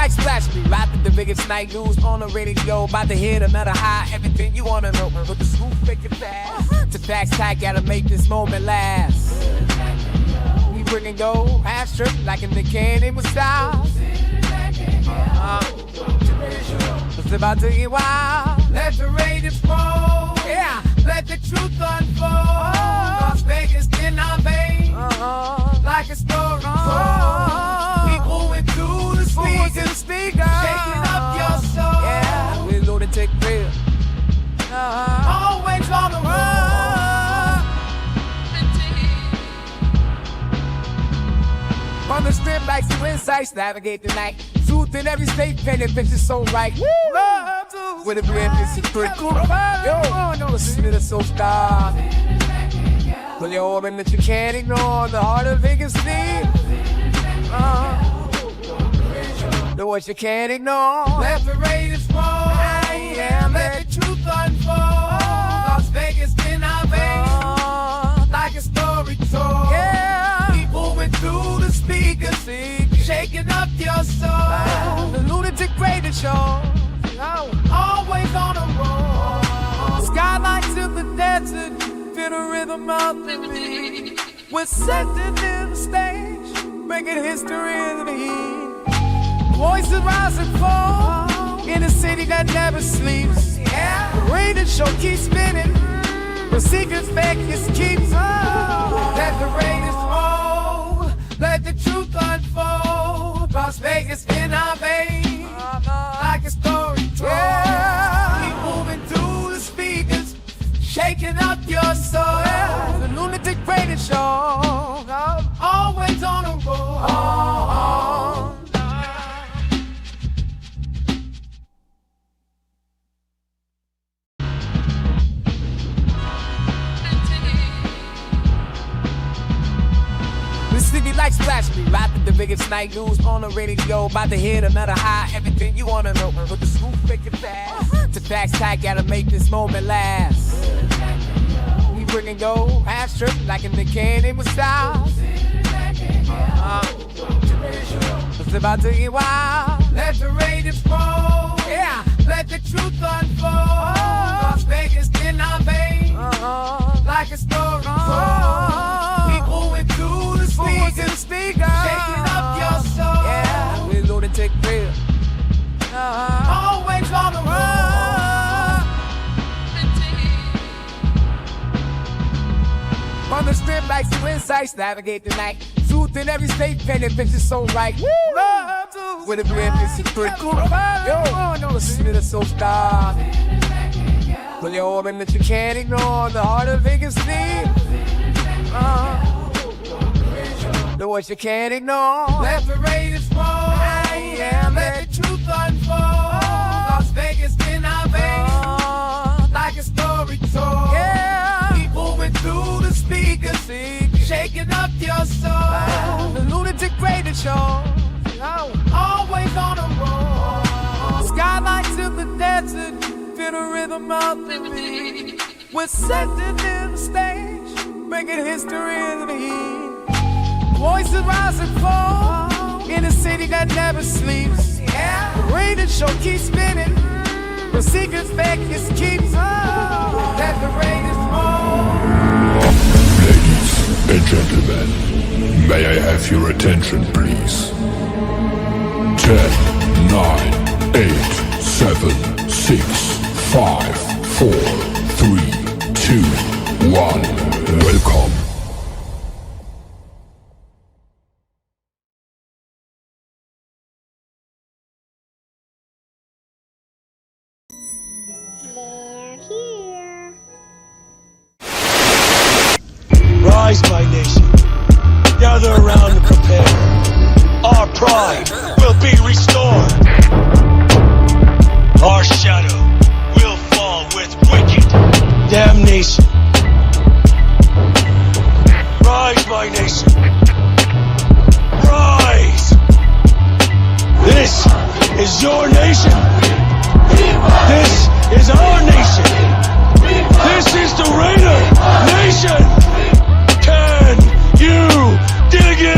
like splash me, right to the biggest night news on the radio. About to hit another high, everything you wanna know. But the scoop make it fast. To facts tag, gotta make this moment last. We bringing go, half strip like in the candy with style. It's about to get wild. Let the Raiders roll. Yeah, let the truth unfold. Las Vegas in our veins, like a story told. People went through the speakers, shaking up your soul. Yeah, we're Lunatik real. Always on the road. On the strip like two insights, navigate the night. Truth in every state, painted pictures so right. Love with a brand new secret. Yo, no, listen to the soul star. Pull your organ that you can't ignore. The heart of Vegas need. The voice you can't ignore. Let the Raiders roll. Yeah, let the truth unfold. Las Vegas in our veins, like a story told. Yeah, people went through the speakers, shaking up your soul. The Lunatic Radio Show, always on the road. Skylights in the desert, feel the rhythm of the beat. We're setting in the stage, making history in the heat. Voices rise and fall in a city that never sleeps. Yeah, the radio show keeps spinning, the secrets Vegas keeps. Let the Raiders roll, let the truth unfold. Las Vegas in our veins, like a story told. Yeah. Keep moving through the speakers, shaking up your soul. Yeah. The Lunatic Radio Show, always on the road. The city like splash me, right to the biggest night news on the radio. About to hit another high, everything you wanna know. But the scoop make it fast. To facts tag, gotta make this moment last. We bringing go, half strip like in the candy with style. It's about to get wild. Let the Raiders roll. Yeah, let the truth unfold. Las Vegas in our veins, like a story told. People went through the speakers, shaking up your soul. Yeah, we're Lunatic real. Always on the road. On the strip like two insights, navigate the night. Truth in every state, painted pictures so right. Love with a brand new secret. Yo, no, listen to the soul star. Pull your organ that you can't ignore. The heart of Vegas need. The voice you can't ignore. Let the Raiders roll. Yeah, let the truth unfold. Las Vegas in our veins, like a story told. Yeah, people went through the speakers, shaking up your soul. The Lunatic Radio Show, always on the road. Skylights in the desert, feel the rhythm of the beat. We're setting in the stage, making history in the heat. Voices rise and fall in a city that never sleeps. Yeah, the radio show keeps spinning, the secrets Vegas keeps. Let the Raiders roll. Ladies and gentlemen, may I have your attention, please? 10, 9, 8, 7, 6, 5, 4, 3, 2, 1. Welcome. They're here. Rise, my nation. Gather around and prepare. Our pride will be restored. Our shadow will fall with wicked damnation. Rise, my nation. Rise. This is your nation. This is our nation. This is the Raider Nation. Can you dig it?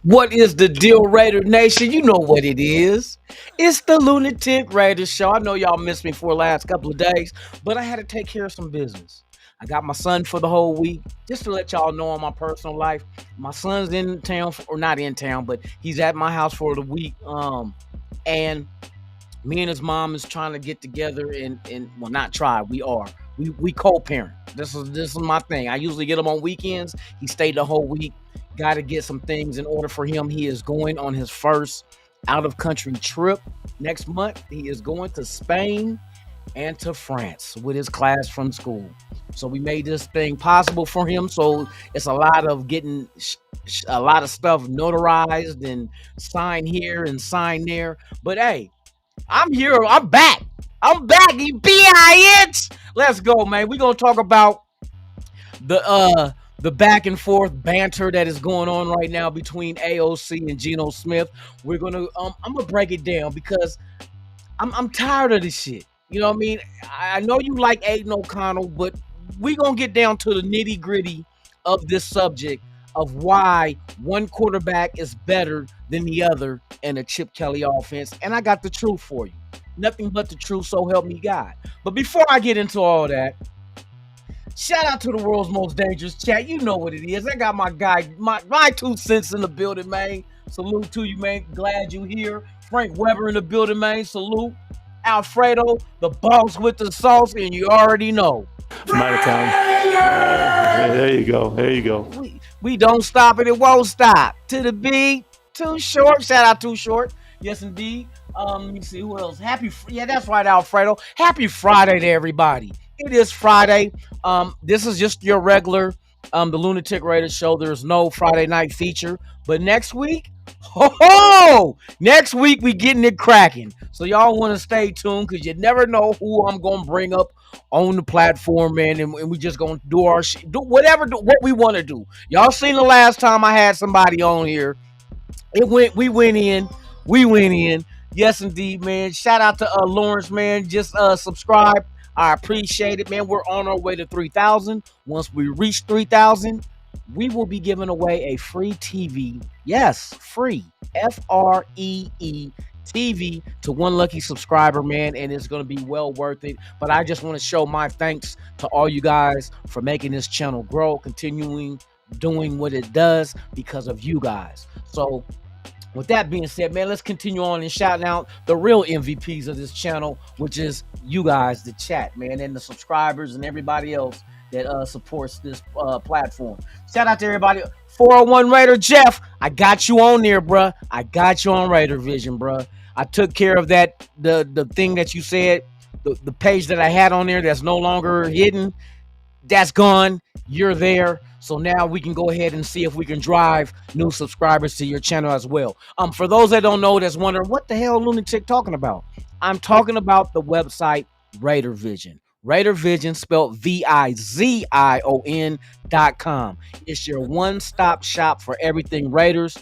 What is the deal, Raider Nation? You know what it is. It's the Lunatic Raider Show. I know y'all missed me for the last couple of days, but I had to take care of some business. I got my son for the whole week, just to let y'all know on my personal life. My son's in town, or not in town, but he's at my house for the week. And me and his mom is trying to get together and well, not try. We are. We co-parent. This is my thing. I usually get him on weekends. He stayed the whole week. Got to get some things in order for him. He is going on his first out-of-country trip next month. He is going to Spain and to France with his class from school. So we made this thing possible for him. So it's a lot of getting a lot of stuff notarized and signed here and signed there. But hey, I'm here. I'm back. I'm back. bitch. Let's go, man. We're gonna talk about the back and forth banter that is going on right now between AOC and Geno Smith. We're gonna I'm gonna break it down because I'm tired of this shit. You know what I mean? I know you like Aiden O'Connell, but we're gonna get down to the nitty-gritty of this subject of why one quarterback is better than the other in a Chip Kelly offense. And I got the truth for you. Nothing but the truth, so help me God. But before I get into all that, shout out to the world's most dangerous chat. You know what it is. I got my guy, my 2 cents in the building, man. Salute to you, man. Glad you here. Frank Weber in the building, man. Salute. Alfredo, the boss with the sauce, and you already know. I'm out of town. There you go. There you go. We don't stop it. It won't stop. To the beat. Too Short. Shout out Too Short. Yes, indeed. Let me see who else. Yeah, that's right, Alfredo. Happy Friday to everybody. It is Friday. This is just your regular the Lunatic Raider show. There's no Friday night feature. But next week, next week we getting it cracking. So y'all want to stay tuned because you never know who I'm gonna bring up on the platform, man. And we just gonna do our shit, do whatever, what we want to do. Y'all seen the last time I had somebody on here. We went in. Yes, indeed, man. Shout out to Lawrence, man. Just subscribe. I appreciate it, man. We're on our way to 3,000. Once we reach 3,000, we will be giving away a free TV. Yes, free. FREE TV to one lucky subscriber, man. And it's going to be well worth it. But I just want to show my thanks to all you guys for making this channel grow, continuing doing what it does because of you guys. So with that being said, man, let's continue on and shouting out the real MVPs of this channel, which is you guys, the chat, man, and the subscribers and everybody else that supports this platform. Shout out to everybody. 401 Raider Jeff, I got you on there, bruh. I got you on Raider Vision, bruh. I took care of that, the thing that you said, the page that I had on there that's no longer hidden. That's gone. You're there. So now we can go ahead and see if we can drive new subscribers to your channel as well. For those that don't know, that's wondering what the hell Lunatic talking about. I'm talking about the website Raider Vision. Raider Vision spelled VIZION.com. It's your one-stop shop for everything Raiders.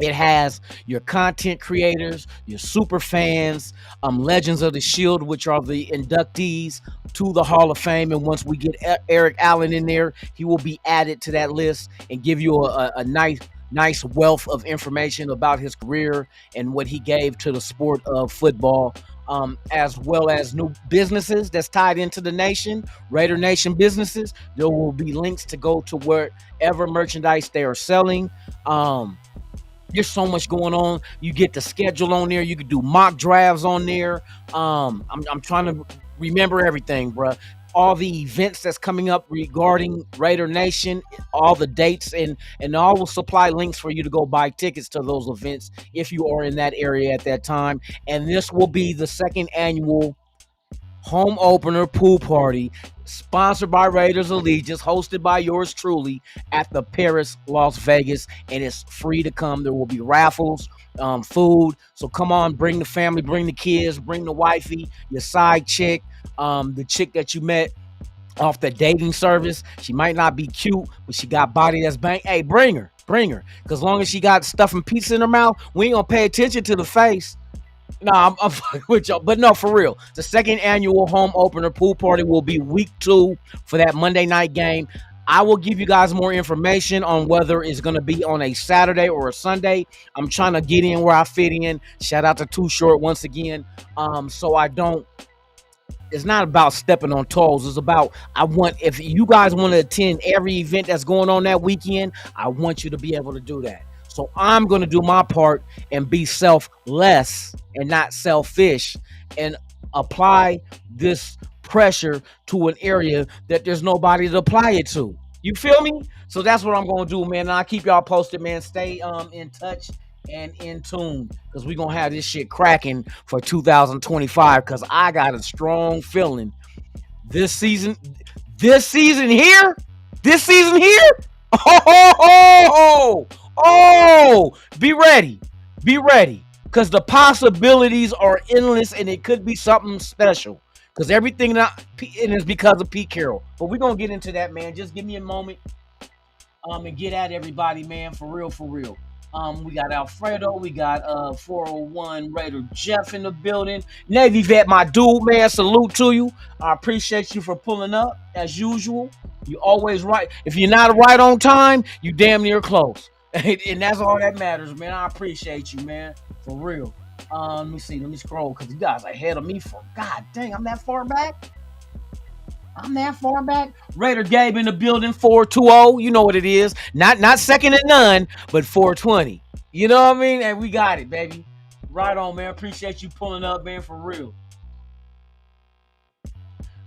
It has your content creators, your super fans, Legends of the Shield, which are the inductees to the Hall of Fame. And once we get Eric Allen in there, he will be added to that list and give you a nice wealth of information about his career and what he gave to the sport of football, as well as new businesses that's tied into the nation, Raider Nation businesses. There will be links to go to wherever merchandise they are selling. There's so much going on. You get the schedule on there. You can do mock drafts on there. I'm trying to remember everything, bro. All the events that's coming up regarding Raider Nation, all the dates, and all will supply links for you to go buy tickets to those events if you are in that area at that time. And this will be the second annual home opener pool party sponsored by Raiders Allegiance, hosted by yours truly at the Paris, Las Vegas, and it's free to come. There will be raffles, food. So come on, bring the family, bring the kids, bring the wifey, your side chick, the chick that you met off the dating service. She might not be cute, but she got body that's bang. Hey, bring her. Because as long as she got stuff and pizza in her mouth, we ain't gonna pay attention to the face. Nah, I'm fucking with y'all. But no, for real. The second annual home opener pool party will be week 2 for that Monday night game. I will give you guys more information on whether it's going to be on a Saturday or a Sunday. I'm trying to get in where I fit in. Shout out to Too Short once again. So I don't. It's not about stepping on toes. It's about if you guys want to attend every event that's going on that weekend, I want you to be able to do that. So I'm going to do my part and be selfless and not selfish and apply this pressure to an area that there's nobody to apply it to. You feel me? So that's what I'm going to do, man. And I'll keep y'all posted, man. Stay in touch and in tune, because we're going to have this shit cracking for 2025, because I got a strong feeling this season here, be ready, because the possibilities are endless, and it could be something special, because everything and it's because of Pete Carroll. But we're going to get into that, man. Just give me a moment and get at everybody, man, for real. We got Alfredo, we got 401 Raider Jeff in the building. Navy vet, my dude, man, salute to you. I appreciate you for pulling up as usual. You always right. If you're not right on time, you damn near close. And that's all that matters, man. I appreciate you, man, for real. Let me scroll, because you guys are ahead of me for god dang, I'm that far back. Raider Gabe in the building, 420. You know what it is. Not second to none, but 420. You know what I mean? And we got it, baby. Right on, man. Appreciate you pulling up, man, for real.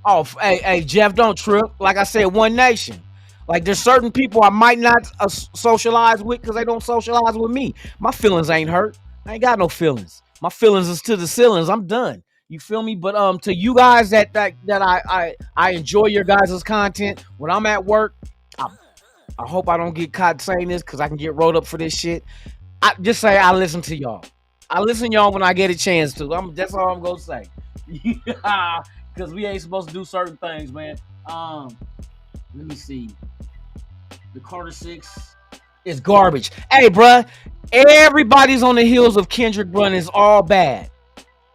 Oh, hey, Jeff, don't trip. Like I said, One Nation. Like, there's certain people I might not socialize with because they don't socialize with me. My feelings ain't hurt. I ain't got no feelings. My feelings is to the ceilings. I'm done. You feel me? But to you guys that I enjoy your guys' content when I'm at work. I hope I don't get caught saying this, because I can get rolled up for this shit. I just say I listen to y'all. I listen to y'all when I get a chance to. That's all I'm gonna say. Because we ain't supposed to do certain things, man. Let me see. The Carter 6 is garbage. Hey, bruh, everybody's on the heels of Kendrick Run is all bad.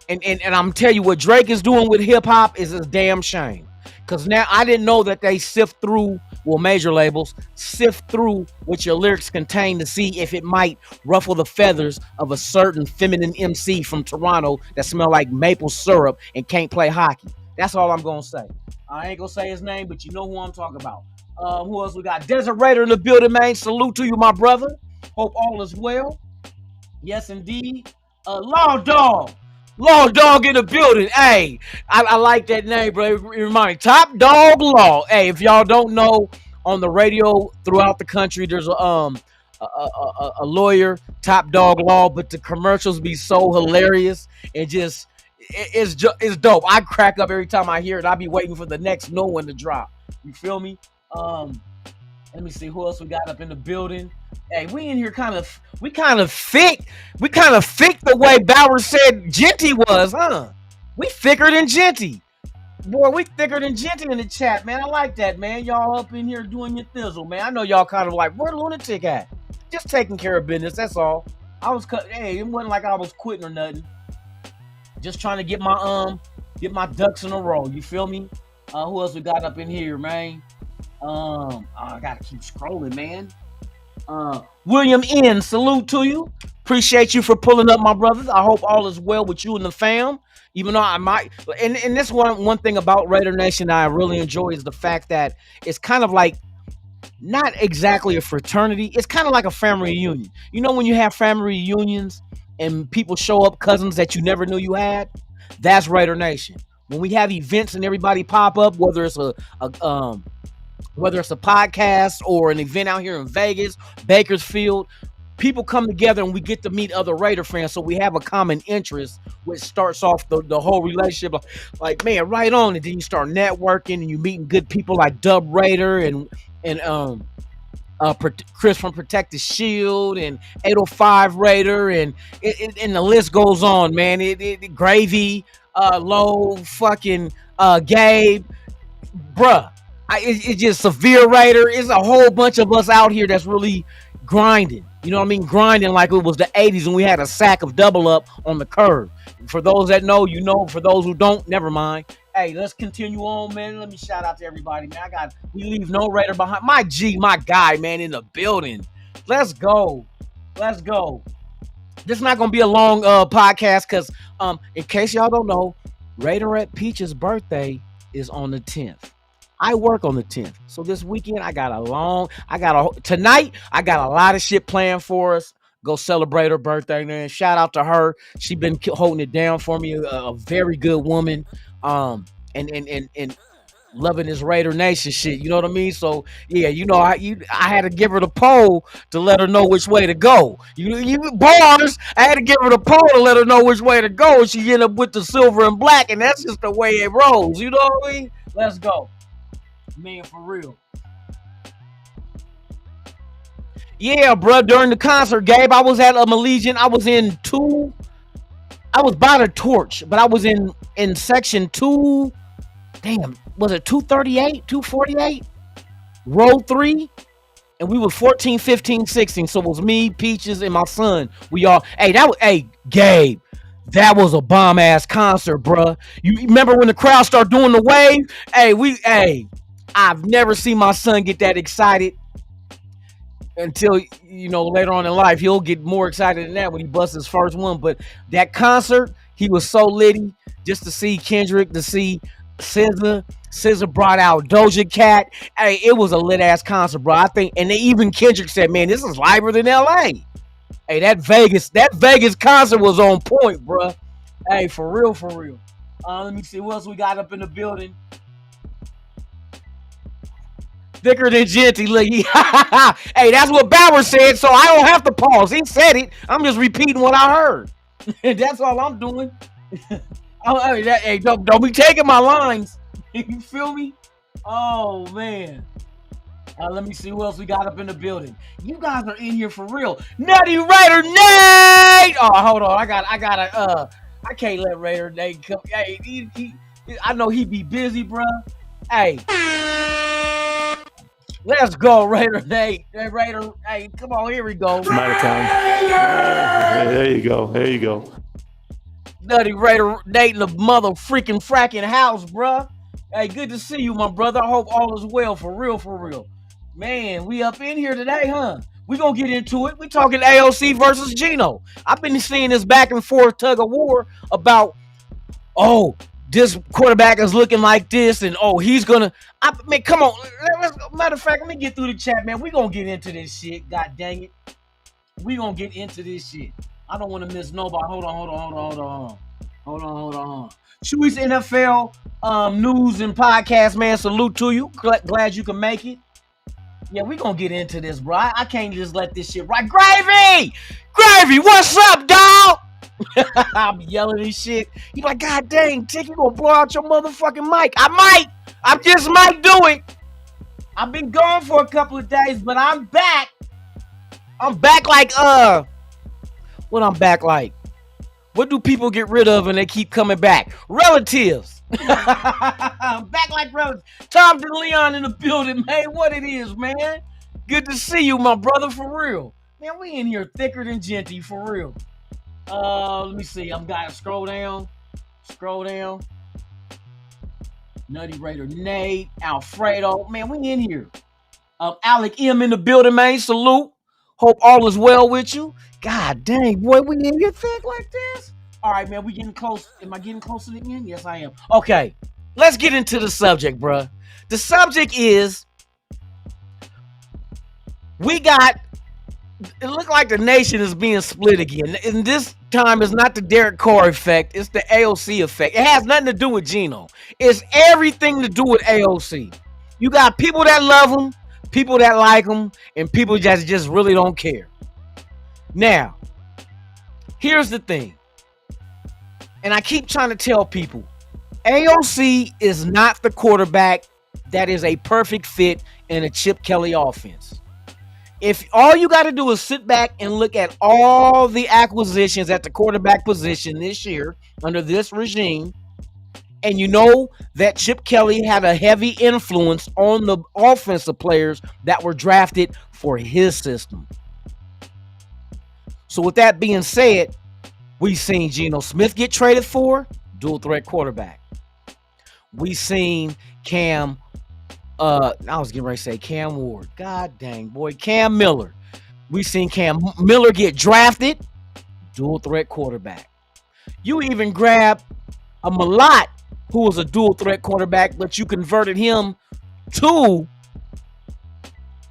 And I'm telling you, what Drake is doing with hip hop is a damn shame. Because now I didn't know that they sift through, major labels sift through what your lyrics contain to see if it might ruffle the feathers of a certain feminine MC from Toronto that smell like maple syrup and can't play hockey. That's all I'm going to say. I ain't going to say his name, but you know who I'm talking about. Who else we got? Desert Raider in the building, man. Salute to you, my brother. Hope all is well. Yes, indeed. Law Dog in the building. Hey, I like that name, bro. It reminds me. Top Dog Law. Hey, if y'all don't know, on the radio throughout the country, there's a lawyer, Top Dog Law, but the commercials be so hilarious and just it's dope. I crack up every time I hear it. I be waiting for the next new one to drop. You feel me? Let me see who else we got up in the building. Hey, we in here kind of thick. We kind of thick the way Bauer said Genty was, huh? We thicker than Genty. Boy, we thicker than Genty in the chat, man. I like that, man. Y'all up in here doing your thizzle, man. I know y'all kind of like, where Lunatik at? Just taking care of business, that's all. Hey, it wasn't like I was quitting or nothing. Just trying to get my ducks in a row. You feel me? Who else we got up in here, man? I gotta keep scrolling, man. William N, salute to you. Appreciate you for pulling up, my brothers. I hope all is well with you and the fam. Even though I might, and this one thing about Raider Nation that I really enjoy is the fact that it's kind of like not exactly a fraternity. It's kind of like a family reunion. You know, when you have family reunions and people show up, cousins that you never knew you had. That's Raider Nation. When we have events and everybody pop up, whether it's a podcast or an event out here in Vegas, Bakersfield, people come together and we get to meet other Raider fans, so we have a common interest, which starts off the whole relationship. Like, man, right on, and then you start networking and you meeting good people like Dub Raider and Chris from Protect the Shield and 805 Raider, and the list goes on, man. Gravy, Low, fucking Gabe, bruh. It's just Severe Raider. It's a whole bunch of us out here that's really grinding. You know what I mean? Grinding like it was the 80s and we had a sack of double up on the curb. For those that know, you know. For those who don't, never mind. Hey, let's continue on, man. Let me shout out to everybody, man. We leave no Raider behind. My G, my guy, man, in the building. Let's go. Let's go. This is not gonna be a long podcast because in case y'all don't know, Raiderette Peach's birthday is on the 10th. I work on the 10th. So this weekend tonight I got a lot of shit planned for us. Go celebrate her birthday, man. Shout out to her. She been holding it down for me. A very good woman. And loving this Raider Nation shit. You know what I mean? So yeah, I had to give her the poll to let her know which way to go. You bars. I had to give her the poll to let her know which way to go. She ended up with the silver and black, and that's just the way it rolls. You know what I mean? Let's go. Man, for real. Yeah, bro. During the concert, Gabe, I was at Allegiant. I was by the torch, but I was in section 2. Damn, was it 238, 248? Row 3. And we were 14, 15, 16. So it was me, Peaches, and my son. We all, Gabe, that was a bomb ass concert, bruh. You remember when the crowd started doing the wave? I've never seen my son get that excited until, later on in life. He'll get more excited than that when he busts his first one. But that concert, he was so litty just to see Kendrick, to see SZA. SZA brought out Doja Cat. Hey, it was a lit ass concert, bro. I think, and even Kendrick said, man, this is liver than LA. Hey, that Vegas concert was on point, bro. Hey, for real, for real. Let me see what else we got up in the building. Thicker than Genty, look. Hey, that's what Bauer said, so I don't have to pause. He said it. I'm just repeating what I heard. That's all I'm doing. Hey, don't be taking my lines. You feel me? Oh, man. Let me see what else we got up in the building. You guys are in here for real. Nutty Raider Nate! Oh, hold on. I can't let Raider Nate come. Hey, I know he be busy, bro. Hey. Let's go, Raider Nate. Hey, Raider. Hey, come on. Here we go. I'm out of town. There you go. There you go. Nutty Raider Nate in the mother freaking fracking house, bruh. Hey, good to see you, my brother. I hope all is well, for real, for real. Man, we up in here today, huh? We gonna get into it. We talking AOC versus Geno. I've been seeing this back and forth tug of war about, this quarterback is looking like this, and he's gonna. Come on. Matter of fact, let me get through the chat, man. We gonna get into this shit. God dang it. We gonna get into this shit. I don't want to miss nobody. Hold on. Chewy's NFL news and podcast, man. Salute to you. Glad you can make it. Yeah, we gonna get into this, bro. I can't just let this shit ride. Gravy, what's up, dog? I'm yelling and shit. He's like, God dang, Tick, you gonna blow out your motherfucking mic. I just might do it. I've been gone for a couple of days, but I'm back. I'm back like, what I'm back like? What do people get rid of and they keep coming back? Relatives. I'm back like relatives. Tom DeLeon in the building, man. What it is, man. Good to see you, my brother, for real. Man, we in here thicker than Genty, for real. Let me see. I'm got to scroll down. Nutty Raider Nate, Alfredo. Man, we in here. Alec M in the building, man. Salute. Hope all is well with you. God dang, boy, we in here thick like this? All right, man, we getting close. Am I getting closer to the end? Yes, I am. Okay, let's get into the subject, bruh. The subject is, it looked like the nation is being split again. And this time it's not the Derek Carr effect. It's the AOC effect. It has nothing to do with Geno. It's everything to do with AOC. You got people that love him, people that like him, and people that just really don't care. Now, here's the thing. And I keep trying to tell people, AOC is not the quarterback that is a perfect fit in a Chip Kelly offense. If all you got to do is sit back and look at all the acquisitions at the quarterback position this year under this regime, and you know that Chip Kelly had a heavy influence on the offensive players that were drafted for his system. So with that being said, we've seen Geno Smith get traded for, dual threat quarterback. We seen Cam. I was getting ready to say Cam Ward. God dang, boy, Cam Miller. We seen Cam Miller get drafted, dual threat quarterback. You even grabbed a Malott, who was a dual threat quarterback, but you converted him to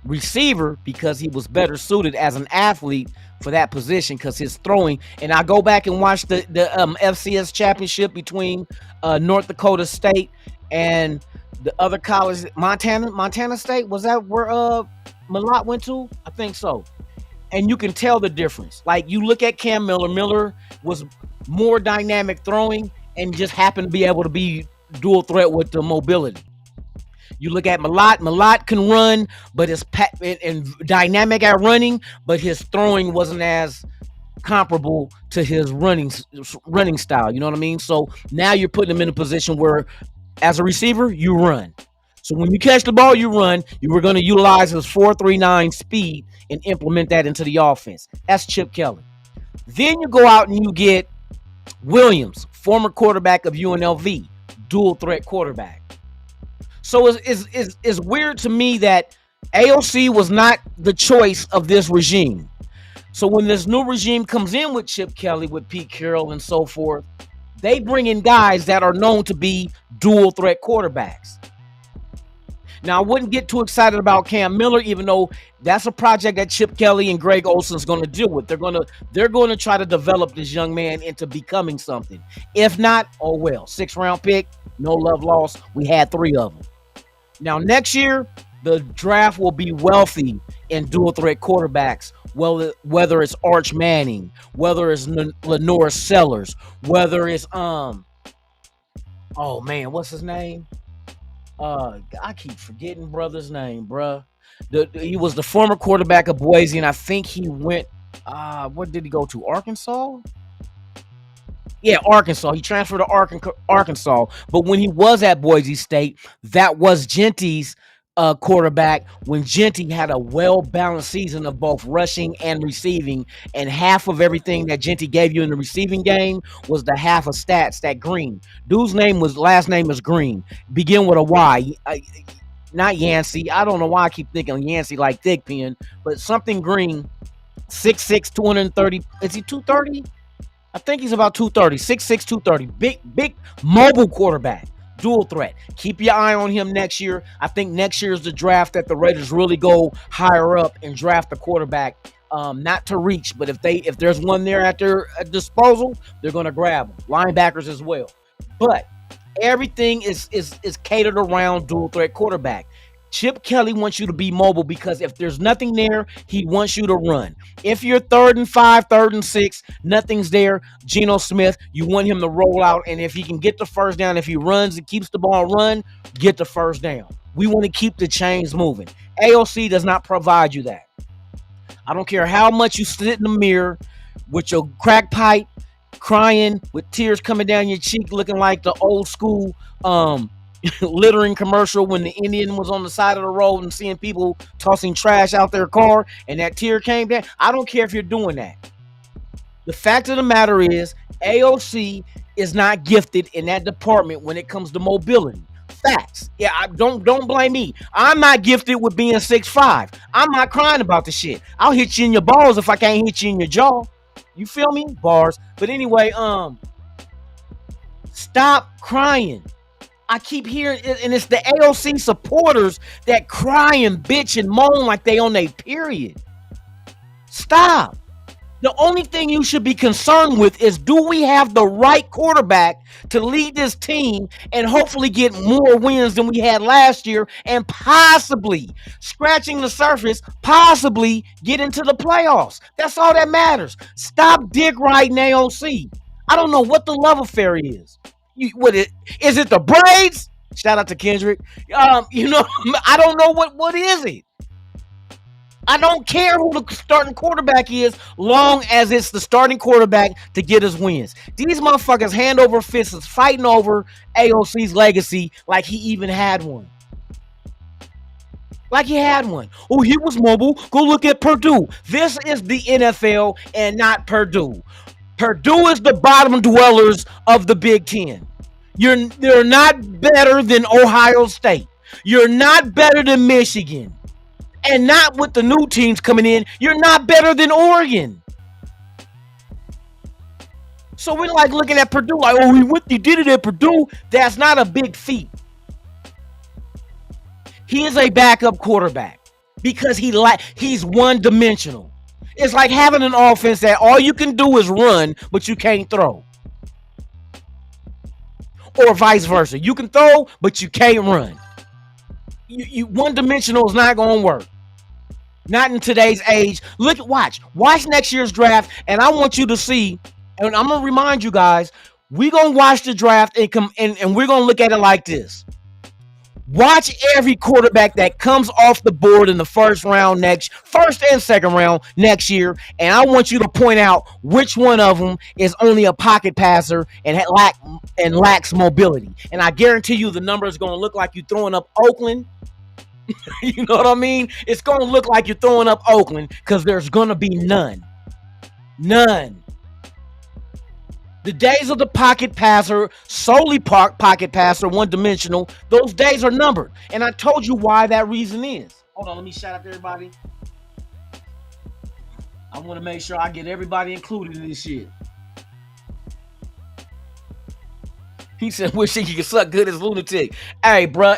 receiver because he was better suited as an athlete for that position because his throwing. And I go back and watch the FCS championship between North Dakota State and the other college, Montana State. Was that where Malott went to? I think so. And you can tell the difference. Like, you look at Cam Miller. Miller was more dynamic throwing and just happened to be able to be dual threat with the mobility. You look at Malott. Malott can run, but is and dynamic at running, but his throwing wasn't as comparable to his running style. You know what I mean? So now you're putting him in a position where, as a receiver, you run. So when you catch the ball, you run. You were going to utilize his 4.39 speed and implement that into the offense. That's Chip Kelly. Then you go out and you get Williams, former quarterback of UNLV, dual threat quarterback. So it's weird to me that AOC was not the choice of this regime. So when this new regime comes in with Chip Kelly, with Pete Carroll and so forth, they bring in guys that are known to be dual threat quarterbacks. Now, I wouldn't get too excited about Cam Miller, even though that's a project that Chip Kelly and Greg Olson's going to deal with. They're going to try to develop this young man into becoming something. If not, oh well. 6th round pick, no love lost. We had 3 of them. Now, next year, the draft will be wealthy in dual threat quarterbacks. Whether it's Arch Manning, whether it's Lenore Sellers, whether it's oh man, what's his name? I keep forgetting brother's name, bruh. He was the former quarterback of Boise, and I think he went. What did he go to? Arkansas? Yeah, Arkansas. He transferred to Arkansas, but when he was at Boise State, that was Genty's quarterback, when Genty had a well-balanced season of both rushing and receiving, and half of everything that Genty gave you in the receiving game was the half of stats that Green. Dude's last name is Green. Begin with a Y. Not Yancey. I don't know why I keep thinking Yancey like Thick Pen, but something Green. 6'6", 230. Is he 230? I think he's about 230. 6'6", 230. Big mobile quarterback. Dual threat. Keep your eye on him next year. I think next year is the draft that the Raiders really go higher up and draft a quarterback. Not to reach, but if there's one there at their disposal, they're going to grab them. Linebackers as well. But everything is catered around dual threat quarterback. Chip Kelly wants you to be mobile because if there's nothing there, he wants you to run. If you're 3rd and 5, 3rd and 6, nothing's there, Geno Smith, you want him to roll out, and if he can get the first down, if he runs and keeps the ball run, get the first down. We want to keep the chains moving. AOC does not provide you that. I don't care how much you sit in the mirror with your crack pipe, crying with tears coming down your cheek, looking like the old school littering commercial when the Indian was on the side of the road and seeing people tossing trash out their car and that tear came down. I don't care if you're doing that. The fact of the matter is AOC is not gifted in that department when it comes to mobility. Facts. Yeah, don't blame me. I'm not gifted with being 6'5". I'm not crying about the shit. I'll hit you in your balls if I can't hit you in your jaw. You feel me? Bars. But anyway, stop crying. I keep hearing it, and it's the AOC supporters that cry and bitch and moan like they on their period. Stop. The only thing you should be concerned with is, do we have the right quarterback to lead this team and hopefully get more wins than we had last year and possibly, scratching the surface, possibly get into the playoffs? That's all that matters. Stop dick riding AOC. I don't know what the love affair is. Is it the braids? Shout out to Kendrick. I don't know what is it. I don't care who the starting quarterback is, long as it's the starting quarterback to get us wins. These motherfuckers hand over fists is fighting over AOC's legacy like he even had one. Like he had one. Oh, he was mobile. Go look at Purdue. This is the NFL and not Purdue. Purdue is the bottom dwellers of the Big Ten. You're not better than Ohio State. You're not better than Michigan. And not with the new teams coming in, you're not better than Oregon. So we're like looking at Purdue like, oh, he did it at Purdue. That's not a big feat. He is a backup quarterback because he's one-dimensional. It's like having an offense that all you can do is run, but you can't throw. Or vice versa. You can throw, but you can't run. You one-dimensional is not going to work. Not in today's age. Watch next year's draft, and I want you to see, and I'm going to remind you guys, we're going to watch the draft and we're going to look at it like this. Watch every quarterback that comes off the board in the first and second round next year, and I want you to point out which one of them is only a pocket passer and lacks mobility. And I guarantee you the number is going to look like you throwing up Oakland. You know what I mean? It's going to look like you're throwing up Oakland because there's going to be none. None. The days of the pocket passer, solely pocket passer, one-dimensional, those days are numbered. And I told you why that reason is. Hold on, let me shout out to everybody. I want to make sure I get everybody included in this shit. He said, wish he could suck good as Lunatik. Hey, bro,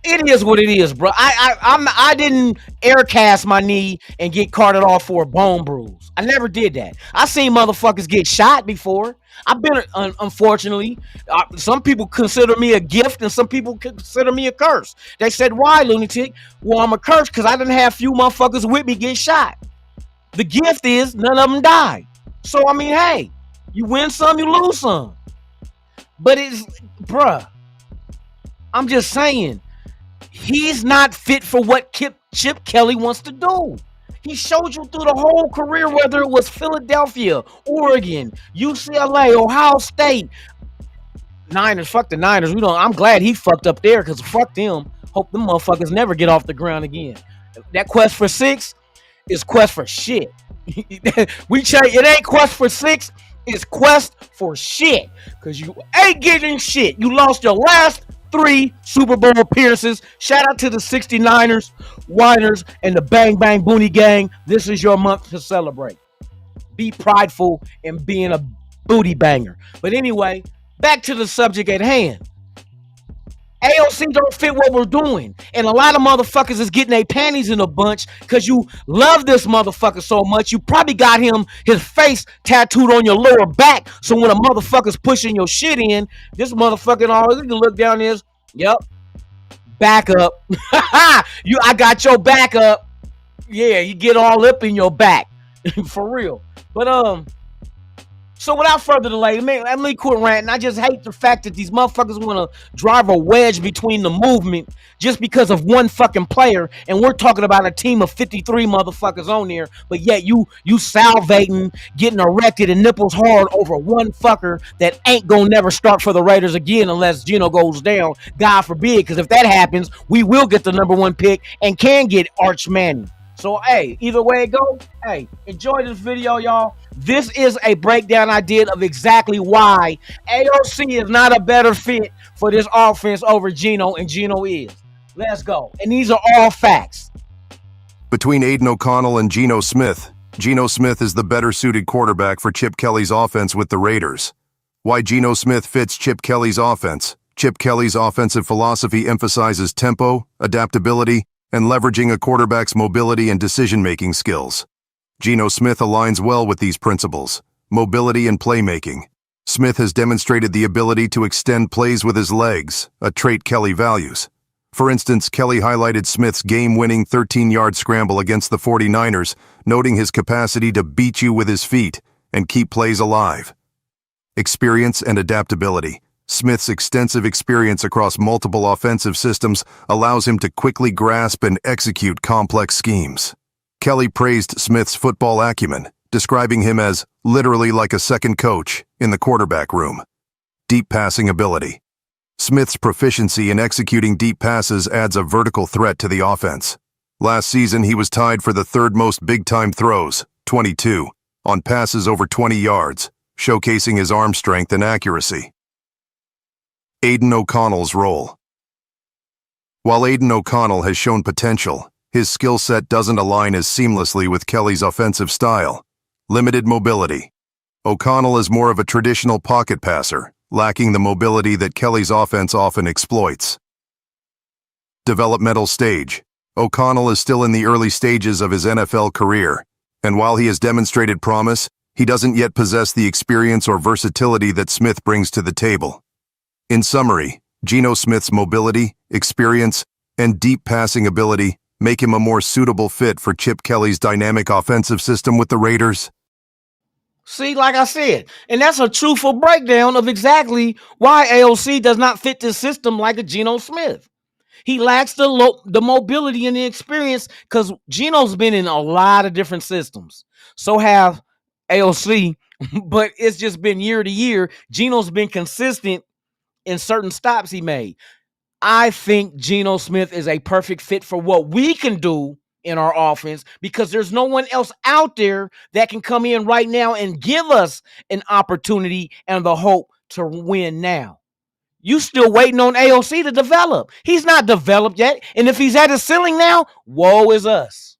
it is what it is, bro. I didn't air cast my knee and get carted off for a bone bruise. I never did that. I seen motherfuckers get shot before. I've been, unfortunately, some people consider me a gift and some people consider me a curse. They said, why, Lunatik? Well, I'm a curse because I didn't have few motherfuckers with me get shot. The gift is none of them died. So, I mean, hey, you win some, you lose some. But bruh, I'm just saying, he's not fit for what Chip Kelly wants to do. He showed you through the whole career, whether it was Philadelphia, Oregon, UCLA, Ohio State, Niners. Fuck the Niners. I'm glad he fucked up there because fuck them. Hope them motherfuckers never get off the ground again. That quest for 6 is quest for shit. It ain't quest for 6. It's quest for shit because you ain't getting shit. You lost your last 3 Super Bowl appearances. Shout out to the 69ers, Whiners, and the Bang Bang Boonie Gang. This is your month to celebrate. Be prideful in being a booty banger. But anyway, back to the subject at hand. AOC don't fit what we're doing. And a lot of motherfuckers is getting their panties in a bunch because you love this motherfucker so much. You probably got his face tattooed on your lower back. So when a motherfucker's pushing your shit in, this motherfucking all you can look down is, yep, back up. I got your back up. Yeah, you get all up in your back. For real. But so without further delay, let me quit ranting. I just hate the fact that these motherfuckers want to drive a wedge between the movement just because of one fucking player, and we're talking about a team of 53 motherfuckers on there, but yet you salivating, getting erected and nipples hard over one fucker that ain't gonna never start for the Raiders again unless Geno goes down. God forbid, because if that happens, we will get the #1 pick and can get Arch Manning. So, hey, either way it goes, hey, enjoy this video, y'all. This is a breakdown I did of exactly why AOC is not a better fit for this offense over Geno, and Geno is. Let's go. And these are all facts. Between Aiden O'Connell and Geno Smith is the better suited quarterback for Chip Kelly's offense with the Raiders. Why Geno Smith fits Chip Kelly's offense. Chip Kelly's offensive philosophy emphasizes tempo, adaptability, and leveraging a quarterback's mobility and decision-making skills. Geno Smith aligns well with these principles, mobility and playmaking. Smith has demonstrated the ability to extend plays with his legs, a trait Kelly values. For instance, Kelly highlighted Smith's game-winning 13-yard scramble against the 49ers, noting his capacity to beat you with his feet and keep plays alive. Experience and adaptability. Smith's extensive experience across multiple offensive systems allows him to quickly grasp and execute complex schemes. Kelly praised Smith's football acumen, describing him as literally like a second coach in the quarterback room. Deep passing ability. Smith's proficiency in executing deep passes adds a vertical threat to the offense. Last season, he was tied for the third most big-time throws, 22, on passes over 20 yards, showcasing his arm strength and accuracy. Aiden O'Connell's role. While Aiden O'Connell has shown potential, his skill set doesn't align as seamlessly with Kelly's offensive style. Limited mobility. O'Connell is more of a traditional pocket passer, lacking the mobility that Kelly's offense often exploits. Developmental stage. O'Connell is still in the early stages of his NFL career, and while he has demonstrated promise, he doesn't yet possess the experience or versatility that Smith brings to the table. In summary, Geno Smith's mobility, experience, and deep passing ability make him a more suitable fit for Chip Kelly's dynamic offensive system with the Raiders. See, like I said, and that's a truthful breakdown of exactly why AOC does not fit this system like a Geno Smith. He lacks the mobility and the experience because Geno's been in a lot of different systems. So have AOC, but it's just been year to year. Geno's been consistent in certain stops he made. I think Geno Smith is a perfect fit for what we can do in our offense because there's no one else out there that can come in right now and give us an opportunity and the hope to win now. You still waiting on AOC to develop. He's not developed yet. And if he's at his ceiling now, woe is us.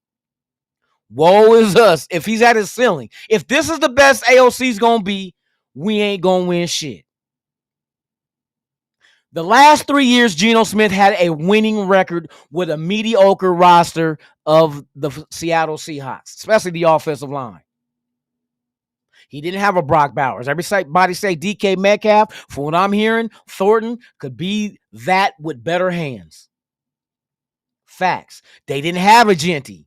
Woe is us if he's at his ceiling. If this is the best AOC's going to be, we ain't going to win shit. The last 3 years, Geno Smith had a winning record with a mediocre roster of the Seattle Seahawks, especially the offensive line. He didn't have a Brock Bowers. Everybody say DK Metcalf. For what I'm hearing, Thornton could be that with better hands. Facts. They didn't have a Genty.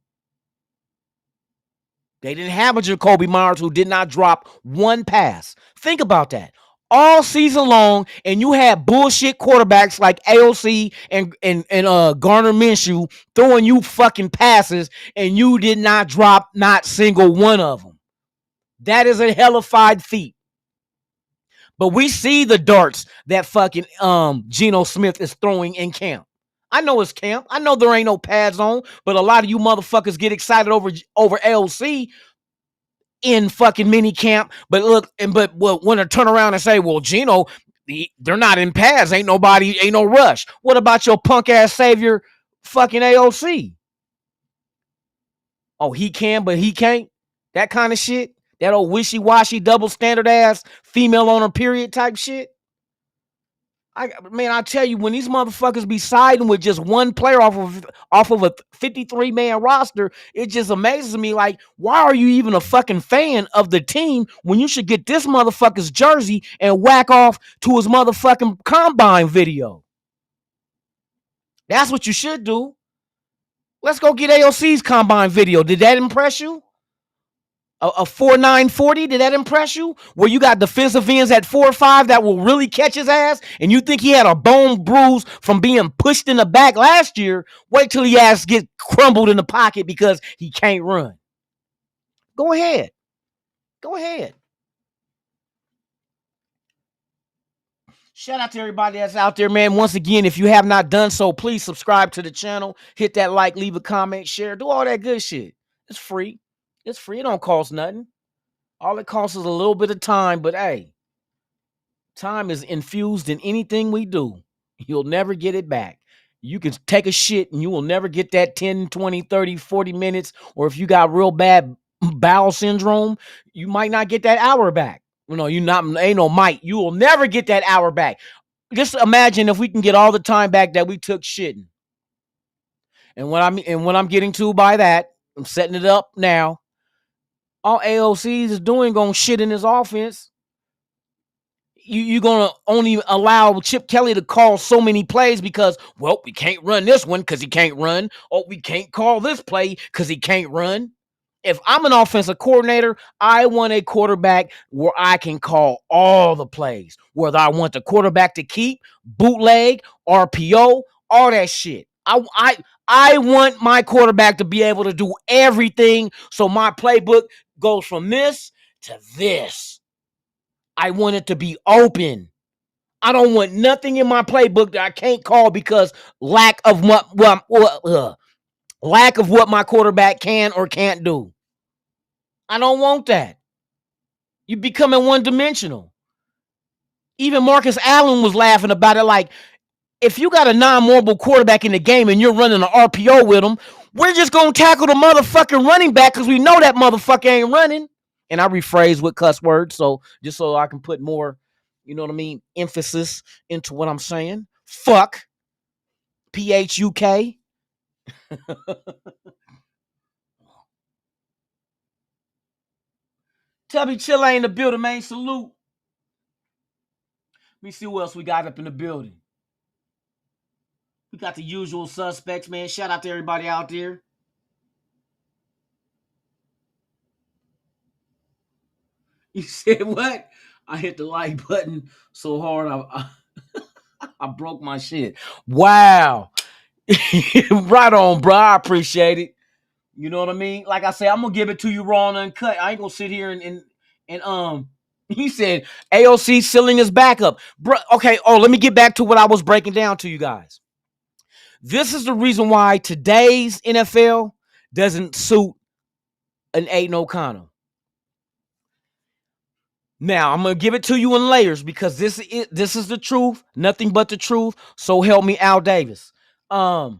They didn't have a Jacoby Myers who did not drop one pass. Think about that. All season long, and you had bullshit quarterbacks like AOC and Garner Minshew throwing you fucking passes, and you did not drop not single one of them. That is a hellified feat. But we see the darts that fucking Geno Smith is throwing in camp. I know it's camp. I know there ain't no pads on, but a lot of you motherfuckers get excited over AOC in fucking mini camp. But look, but when they turn around and say, well, Geno, they're not in pads. Ain't no rush. What about your punk ass savior fucking AOC? Oh, he can, but he can't. That kind of shit. That old wishy-washy, double standard ass, female on her period type shit. I tell you, when these motherfuckers be siding with just one player off of a 53-man roster, it just amazes me. Like, why are you even a fucking fan of the team when you should get this motherfucker's jersey and whack off to his motherfucking combine video? That's what you should do. Let's go get AOC's combine video. Did that impress you? A 4.940, did that impress you? Where you got defensive ends at 4.5 that will really catch his ass, and you think he had a bone bruise from being pushed in the back last year? Wait till he ass get crumbled in the pocket because he can't run. Go ahead. Go ahead. Shout out to everybody that's out there, man. Once again, if you have not done so, please subscribe to the channel. Hit that like, leave a comment, share, do all that good shit. It's free. It's free. It don't cost nothing. All it costs is a little bit of time, but hey, time is infused in anything we do. You'll never get it back. You can take a shit and you will never get that 10, 20, 30, 40 minutes. Or if you got real bad bowel syndrome, you might not get that hour back. You know, ain't no might. You will never get that hour back. Just imagine if we can get all the time back that we took shitting. And what I'm getting to by that, I'm setting it up now. All AOC is doing gonna shit in his offense. You're gonna only allow Chip Kelly to call so many plays because, well, we can't run this one because he can't run. Or we can't call this play because he can't run. If I'm an offensive coordinator, I want a quarterback where I can call all the plays. Whether I want the quarterback to keep, bootleg, RPO, all that shit. I want my quarterback to be able to do everything so my playbook goes from this to this. I want it to be open. I don't want nothing in my playbook that I can't call because lack of what my quarterback can or can't do. I don't want that. You're becoming one-dimensional. Even Marcus Allen was laughing about it. Like, if you got a non-mobile quarterback in the game and you're running an RPO with him, we're just going to tackle the motherfucking running back because we know that motherfucker ain't running. And I rephrase with cuss words, so just so I can put more, you know what I mean, emphasis into what I'm saying. Fuck. PHUK. Tubby Chilla in the building, man. Salute. Let me see who else we got up in the building. We got the usual suspects, man. Shout out to everybody out there. You said what? I hit the like button so hard I broke my shit. Wow. Right on, bro. I appreciate it. You know what I mean? Like I said, I'm gonna give it to you raw and uncut. I ain't gonna sit here and he said AOC sealing his backup. Bro, okay. Oh, let me get back to what I was breaking down to you guys. This is the reason why today's NFL doesn't suit an Aiden O'Connell. Now, I'm going to give it to you in layers because this is the truth, nothing but the truth. So help me, Al Davis. Shout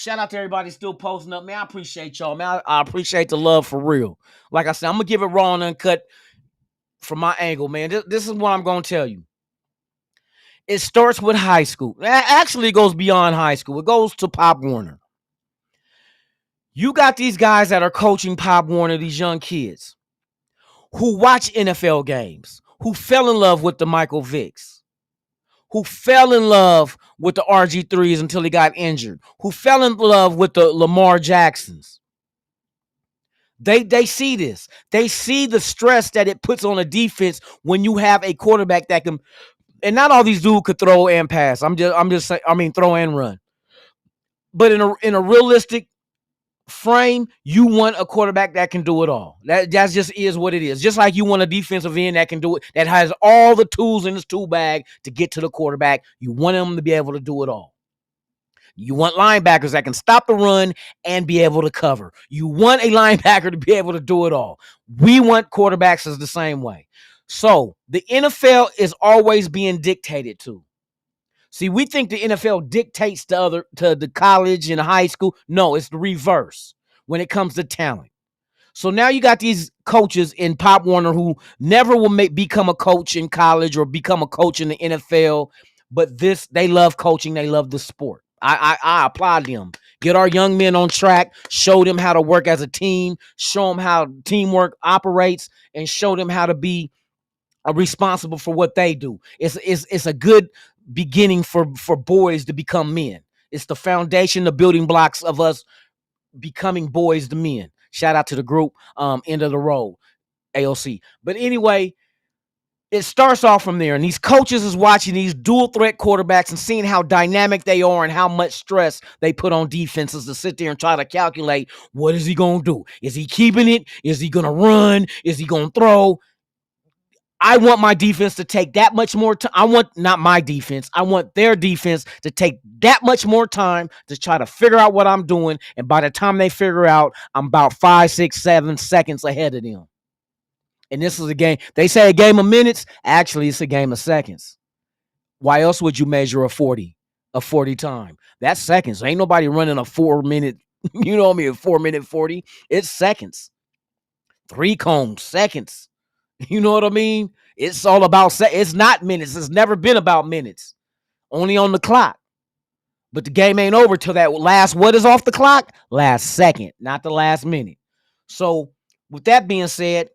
out to everybody still posting up, man. I appreciate y'all, man. I appreciate the love for real. Like I said, I'm going to give it raw and uncut from my angle, man. This is what I'm going to tell you. It starts with high school. Actually, it goes beyond high school. It goes to Pop Warner. You got these guys that are coaching Pop Warner, these young kids who watch NFL games, who fell in love with the Michael Vicks, who fell in love with the RG3s until he got injured, who fell in love with the Lamar Jacksons. They see this. They see the stress that it puts on a defense when you have a quarterback that can, and not all these dudes could throw and pass. I'm just saying, I mean, throw and run. But in a realistic frame, you want a quarterback that can do it all. That just is what it is. Just like you want a defensive end that can do it, that has all the tools in his tool bag to get to the quarterback. You want him to be able to do it all. You want linebackers that can stop the run and be able to cover. You want a linebacker to be able to do it all. We want quarterbacks as the same way. So the NFL is always being dictated to. See, we think the NFL dictates to the college and high school. No, it's the reverse when it comes to talent. So now you got these coaches in Pop Warner who never will become a coach in college or become a coach in the NFL, but they love coaching. They love the sport. I applaud them. Get our young men on track, show them how to work as a team, show them how teamwork operates, and show them how to be responsible for what they do. It's a good beginning for boys to become men. It's the foundation, the building blocks of us becoming boys to men. Shout out to the group, End of the Road, AOC. But anyway, it starts off from there. And these coaches is watching these dual threat quarterbacks and seeing how dynamic they are and how much stress they put on defenses to sit there and try to calculate, what is he going to do? Is he keeping it? Is he going to run? Is he going to throw? I want my defense to take that much more time. I want not my defense. I want their defense to take that much more time to try to figure out what I'm doing. And by the time they figure out, I'm about 5, 6, 7 seconds ahead of them. And this is a game. They say a game of minutes. Actually, it's a game of seconds. Why else would you measure a 40 time? That's seconds. Ain't nobody running a 4-minute, you know what I mean, a 4-minute 40. It's seconds. 3 combs, seconds. You know what I mean? It's all about it's not minutes. It's never been about minutes. Only on the clock. But the game ain't over till that last, what is off the clock? Last second, not the last minute. So with that being said,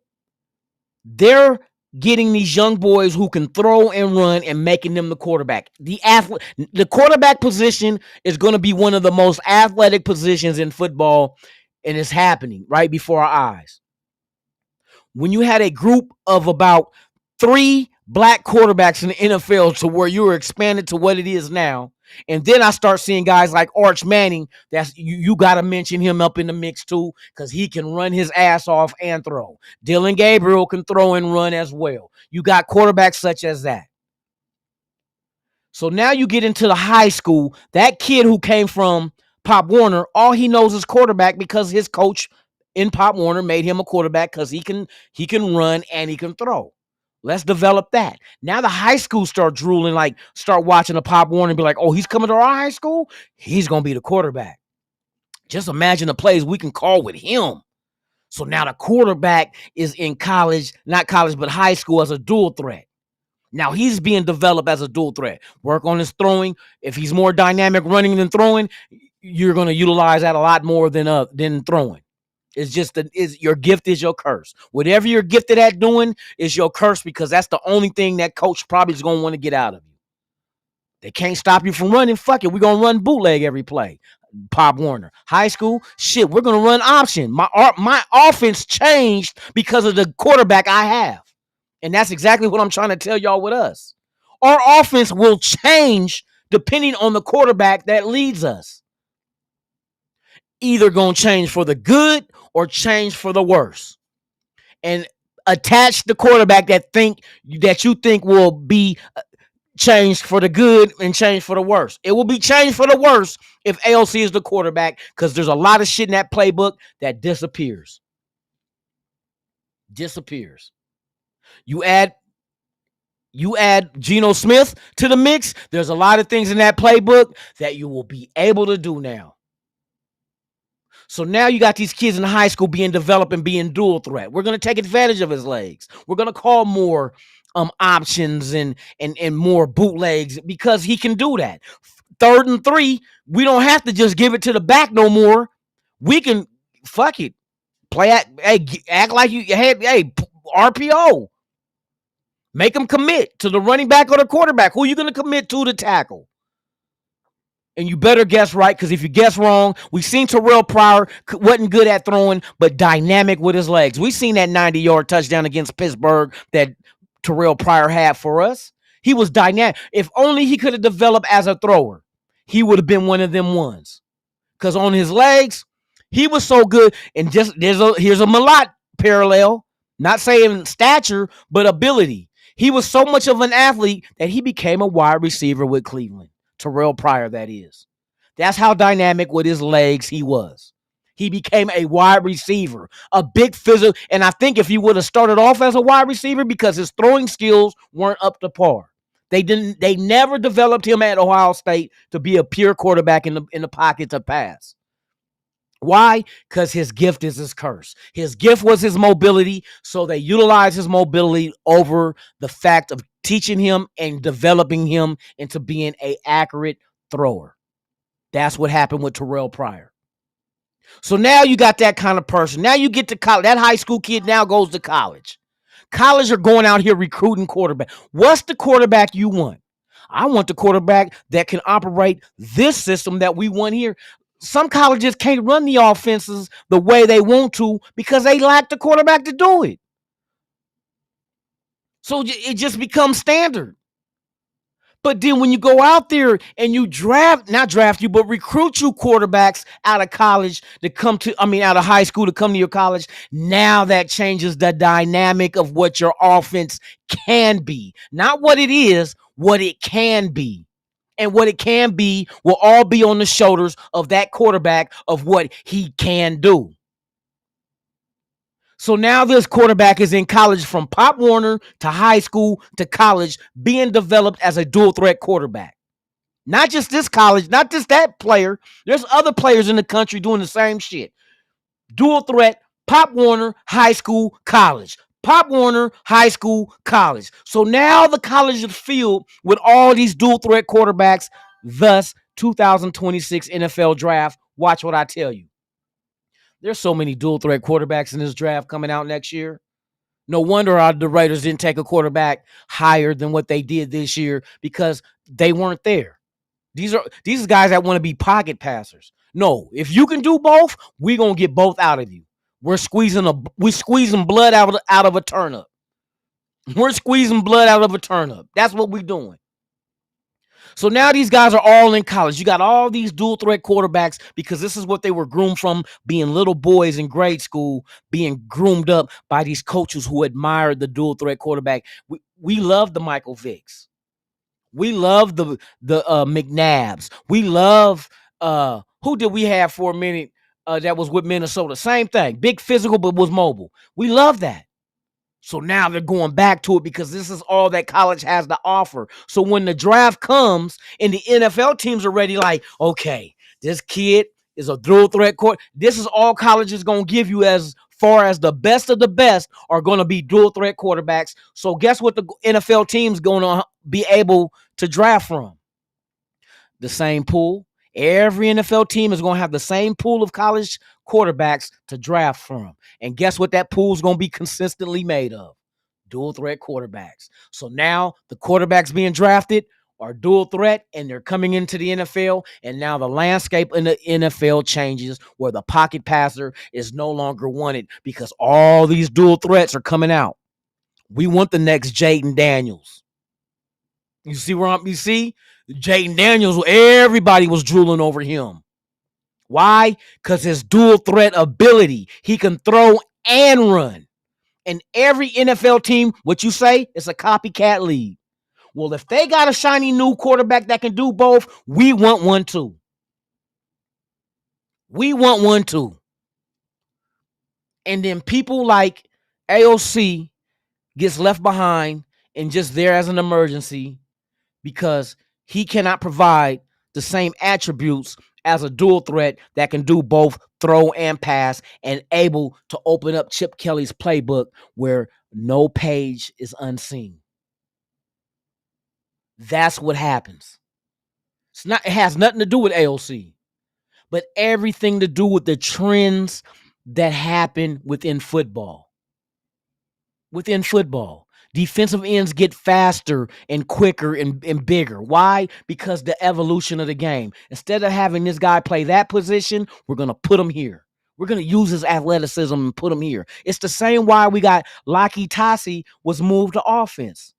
they're getting these young boys who can throw and run and making them the quarterback. The quarterback position is going to be one of the most athletic positions in football, and it's happening right before our eyes. When you had a group of about 3 black quarterbacks in the NFL to where you were expanded to what it is now, and then I start seeing guys like Arch Manning, that's you got to mention him up in the mix too, because he can run his ass off and throw. Dylan Gabriel can throw and run as well. You got quarterbacks such as that. So now you get into the high school. That kid who came from Pop Warner, all he knows is quarterback because his coach in Pop Warner made him a quarterback because he can run and he can throw. Let's develop that. Now the high school start drooling, like start watching a Pop Warner and be like, oh, he's coming to our high school. He's going to be the quarterback. Just imagine the plays we can call with him. So now the quarterback is in college, not college, but high school as a dual threat. Now he's being developed as a dual threat. Work on his throwing. If he's more dynamic running than throwing, you're going to utilize that a lot more than throwing. It's just that your gift is your curse. Whatever you're gifted at doing is your curse, because that's the only thing that coach probably is going to want to get out of you. They can't stop you from running. Fuck it. We're going to run bootleg every play. Pop Warner. High school, shit, we're going to run option. My offense changed because of the quarterback I have. And that's exactly what I'm trying to tell y'all with us. Our offense will change depending on the quarterback that leads us. Either going to change for the good or change for the worse. And attach the quarterback that you think will be changed for the good and changed for the worse. It will be changed for the worse if AOC is the quarterback, because there's a lot of shit in that playbook that disappears. You add Geno Smith to the mix, there's a lot of things in that playbook that you will be able to do now. So now you got these kids in high school being developed and being dual threat. We're going to take advantage of his legs. We're going to call more options and more bootlegs, because he can do that. 3rd and 3, we don't have to just give it to the back no more. We can fuck it. Act like you had RPO. Make them commit to the running back or the quarterback. Who are you going to commit to tackle? And you better guess right, because if you guess wrong, we've seen Terrell Pryor wasn't good at throwing, but dynamic with his legs. We've seen that 90-yard touchdown against Pittsburgh that Terrell Pryor had for us. He was dynamic. If only he could have developed as a thrower, he would have been one of them ones. Because on his legs, he was so good. And just here's a Malott parallel. Not saying stature, but ability. He was so much of an athlete that he became a wide receiver with Cleveland. Terrell Pryor, that is. That's how dynamic with his legs he was. He became a wide receiver, a big physical. And I think if he would have started off as a wide receiver, because his throwing skills weren't up to par. They never developed him at Ohio State to be a pure quarterback in the pocket to pass. Why? Because his gift is his curse. His gift was his mobility, so they utilized his mobility over the fact of teaching him and developing him into being an accurate thrower. That's what happened with Terrell Pryor. So now you got that kind of person. Now you get to college. That high school kid now goes to college. College are going out here recruiting quarterback. What's the quarterback you want? I want the quarterback that can operate this system that we want here. Some colleges can't run the offenses the way they want to because they lack the quarterback to do it. So it just becomes standard. But then when you go out there and you recruit you quarterbacks out of college out of high school to come to your college, now that changes the dynamic of what your offense can be. Not what it is, what it can be. And what it can be will all be on the shoulders of that quarterback of what he can do. So now this quarterback is in college, from Pop Warner to high school to college, being developed as a dual threat quarterback. Not just this college, not just that player. There's other players in the country doing the same shit. Dual threat, Pop Warner, high school, college. Pop Warner, high school, college. So now the college is filled with all these dual threat quarterbacks. Thus, 2026 NFL draft. Watch what I tell you. There's so many dual threat quarterbacks in this draft coming out next year. No wonder the Raiders didn't take a quarterback higher than what they did this year, because they weren't there. These are guys that want to be pocket passers. No, if you can do both, we're going to get both out of you. We're squeezing blood out of a turnip. We're squeezing blood out of a turnip. That's what we're doing. So now these guys are all in college. You got all these dual threat quarterbacks because this is what they were groomed from, being little boys in grade school, being groomed up by these coaches who admired the dual threat quarterback. We love the Michael Vicks. We love the McNabbs. We love who did we have for a minute that was with Minnesota? Same thing. Big physical, but was mobile. We love that. So now they're going back to it because this is all that college has to offer. So when the draft comes and the NFL teams are ready, like, okay, this kid is a dual threat court. This is all college is going to give you as far as the best of the best are going to be dual threat quarterbacks. So guess what the NFL team's going to be able to draft from? The same pool. Every NFL team is going to have the same pool of college quarterbacks to draft from. And guess what that pool is going to be consistently made of? Dual threat quarterbacks. So now the quarterbacks being drafted are dual threat and they're coming into the NFL. And now the landscape in the NFL changes where the pocket passer is no longer wanted because all these dual threats are coming out. We want the next Jaden Daniels. You see where you see? Jaden Daniels, everybody was drooling over him. Why? Because his dual threat ability. He can throw and run. And every NFL team, what you say, it's a copycat league. Well, if they got a shiny new quarterback that can do both, we want one too. We want one too. And then people like AOC gets left behind and just there as an emergency because he cannot provide the same attributes as a dual threat that can do both throw and pass and able to open up Chip Kelly's playbook where no page is unseen. That's what happens. It has nothing to do with AOC, but everything to do with the trends that happen within football. Within football. Defensive ends get faster and quicker and bigger. Why? Because the evolution of the game. Instead of having this guy play that position, we're going to put him here. We're going to use his athleticism and put him here. It's the same why we got Laki Tasi was moved to offense.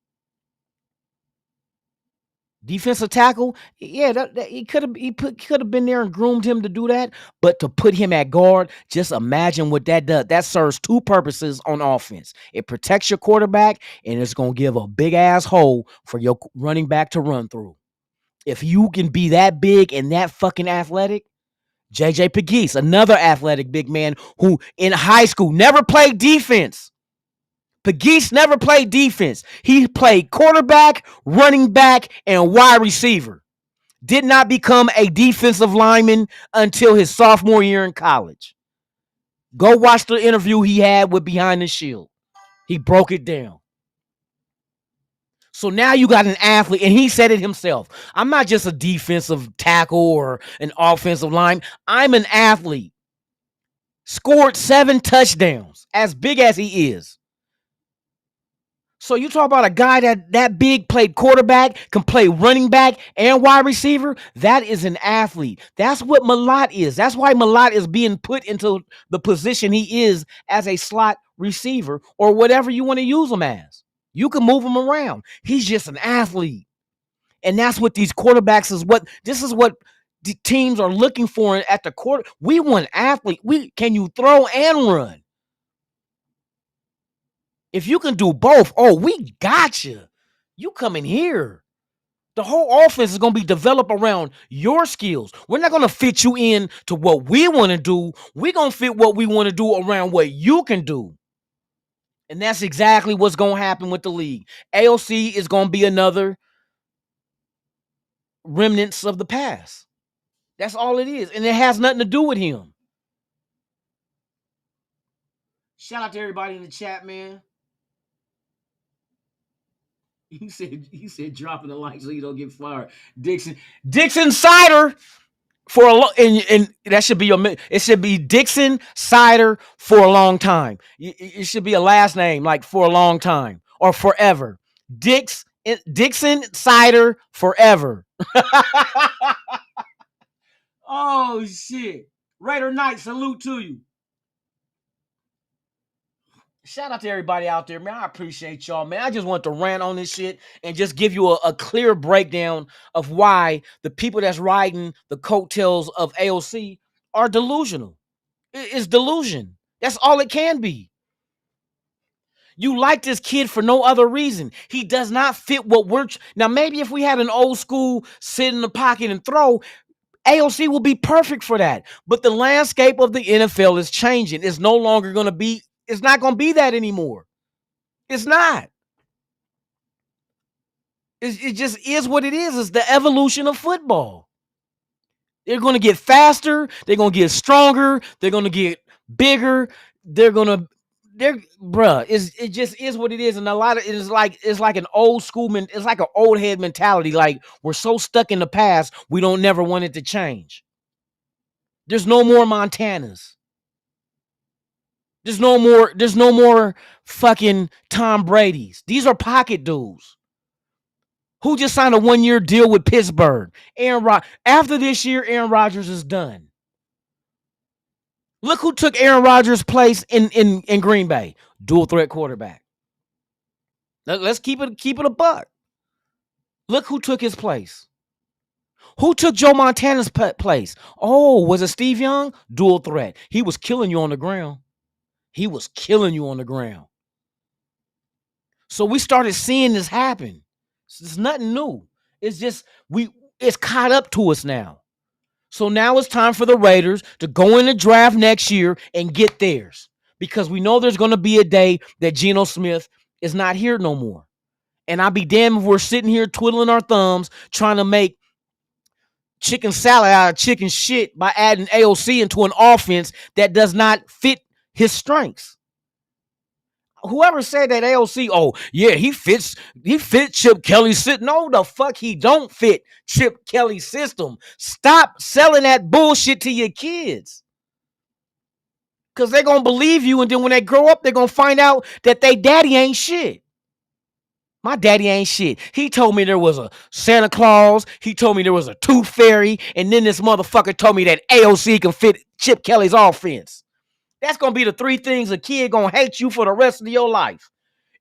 Defensive tackle, yeah, he could have been there and groomed him to do that, but to put him at guard, just imagine what that does. That serves two purposes on offense. It protects your quarterback, and it's going to give a big ass hole for your running back to run through. If you can be that big and that fucking athletic, JJ Pegues, another athletic big man who in high school never played defense. Pegues never played defense. He played quarterback, running back, and wide receiver. Did not become a defensive lineman until his sophomore year in college. Go watch the interview he had with Behind the Shield. He broke it down. So now you got an athlete, and he said it himself. I'm not just a defensive tackle or an offensive line. I'm an athlete. Scored 7 touchdowns, as big as he is. So you talk about a guy that big, played quarterback, can play running back and wide receiver. That is an athlete. That's what Malott is. That's why Malott is being put into the position he is as a slot receiver or whatever you want to use him as. You can move him around. He's just an athlete. And that's what these quarterbacks is what the teams are looking for at the quarter. We want athlete. Can you throw and run? If you can do both, we got you. You come in here. The whole offense is going to be developed around your skills. We're not going to fit you in to what we want to do. We're going to fit what we want to do around what you can do. And that's exactly what's going to happen with the league. AOC is going to be another remnants of the past. That's all it is. And it has nothing to do with him. Shout out to everybody in the chat, man. He said dropping the like so you don't get fired. Dixon Cider for a long and that should be it should be Dixon Cider for a long time. It should be a last name like for a long time or forever. Dixon Cider forever. Oh shit. Raider Knight, salute to you. Shout out to everybody out there, man. I appreciate y'all, man. I just want to rant on this shit and just give you a clear breakdown of why the people that's riding the coattails of AOC are delusional. It's delusion. That's all it can be. You like this kid for no other reason. He does not fit what we're... Now, maybe if we had an old school sit in the pocket and throw, AOC will be perfect for that. But the landscape of the NFL is changing. It's no longer going to be... It's not going to be that anymore. It's not. It just is what it is. It's the evolution of football. They're going to get faster. They're going to get stronger. They're going to get bigger. Bruh, it just is what it is. And a lot of it is like an old school, it's like an old head mentality. Like we're so stuck in the past, we don't never want it to change. There's no more Montanas. There's no more fucking Tom Brady's. These are pocket dudes. Who just signed a 1-year deal with Pittsburgh? After this year, Aaron Rodgers is done. Look who took Aaron Rodgers' place in Green Bay. Dual threat quarterback. Let's keep it a buck. Look who took his place. Who took Joe Montana's place? Oh, was it Steve Young? Dual threat. He was killing you on the ground. So we started seeing this happen. It's nothing new. It's just it's caught up to us now. So now it's time for the Raiders to go in the draft next year and get theirs. Because we know there's going to be a day that Geno Smith is not here no more. And I'll be damned if we're sitting here twiddling our thumbs trying to make chicken salad out of chicken shit by adding AOC into an offense that does not fit his strengths. Whoever said that AOC, oh yeah, he fits Chip Kelly's system. No, the fuck he don't fit Chip Kelly's system. Stop selling that bullshit to your kids. Because they're going to believe you, and then when they grow up, they're going to find out that they daddy ain't shit. My daddy ain't shit. He told me there was a Santa Claus. He told me there was a tooth fairy. And then this motherfucker told me that AOC can fit Chip Kelly's offense. That's going to be the 3 things a kid going to hate you for the rest of your life.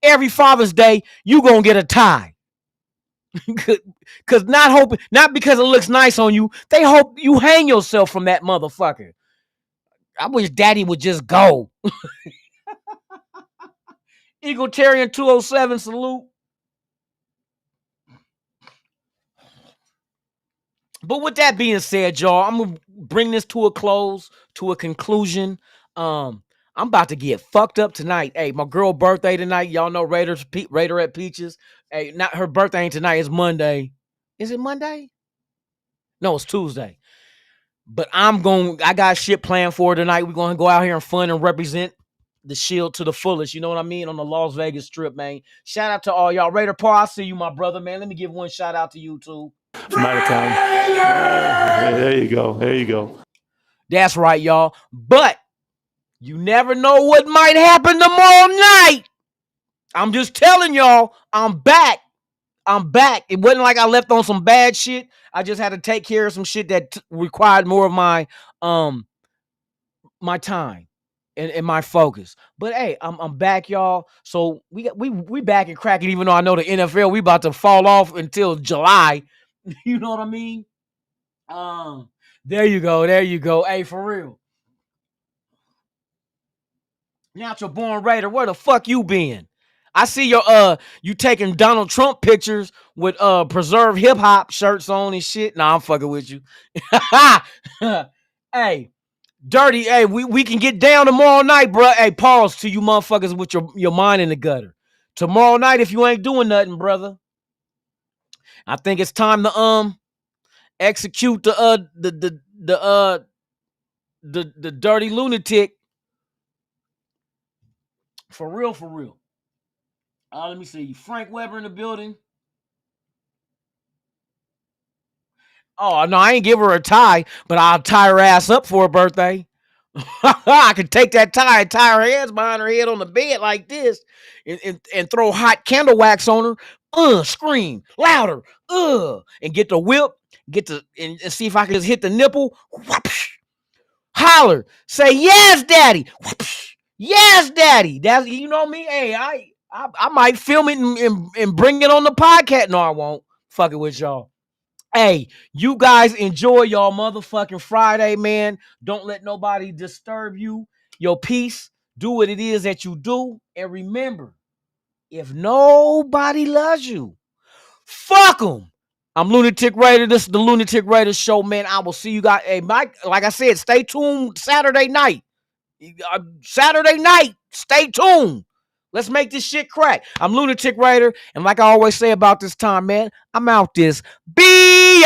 Every Father's Day, you going to get a tie. Because not because it looks nice on you. They hope you hang yourself from that motherfucker. I wish daddy would just go. Egalitarian 207 salute. But with that being said, y'all, I'm going to bring this to a close, to a conclusion. I'm about to get fucked up tonight. Hey, my girl birthday tonight. Y'all know Raider at Peaches. Hey, not her birthday ain't tonight. It's Monday. Is it Monday? No, it's Tuesday. But I got shit planned for her tonight. We're going to go out here and fun and represent the Shield to the fullest. You know what I mean? On the Las Vegas Strip, man. Shout out to all y'all. Raider Paul, I see you, my brother, man. Let me give one shout out to you, too. I'm out of town. There you go. That's right, y'all. But you never know what might happen tomorrow night. I'm just telling y'all, I'm back. It wasn't like I left on some bad shit. I just had to take care of some shit that required more of my my time and my focus. But hey, I'm back, y'all. So we back and cracking, even though I know the NFL, we about to fall off until July. You know what I mean? There you go. Hey, for real. Natural born Raider, where the fuck you been? I see you taking Donald Trump pictures with preserve hip hop shirts on and shit. Nah, I'm fucking with you. Hey, dirty. Hey, we can get down tomorrow night, bro. Hey, pause to you motherfuckers with your mind in the gutter. Tomorrow night, if you ain't doing nothing, brother, I think it's time to execute the dirty lunatic. For real. Let me see. Frank Weber in the building. Oh, no, I ain't give her a tie, but I'll tie her ass up for her birthday. I could take that tie and tie her hands behind her head on the bed like this and throw hot candle wax on her. Scream louder. And get the whip. And see if I can just hit the nipple. Whoopsh. Holler. Say, yes, daddy. Whoopsh. Yes, daddy. That's, you know me. Hey, I might film it and bring it on the podcast. No, I won't. Fuck it with y'all. Hey, you guys enjoy y'all motherfucking Friday, man. Don't let nobody disturb you. Your peace. Do what it is that you do. And remember, if nobody loves you, fuck them. I'm Lunatic Raider. This is the Lunatic Raider show, man. I will see you guys. Hey, Mike, like I said, stay tuned Saturday night. Stay tuned. Let's make this shit crack. I'm Lunatic Raider, and like I always say about this time, man, I'm out this bitch.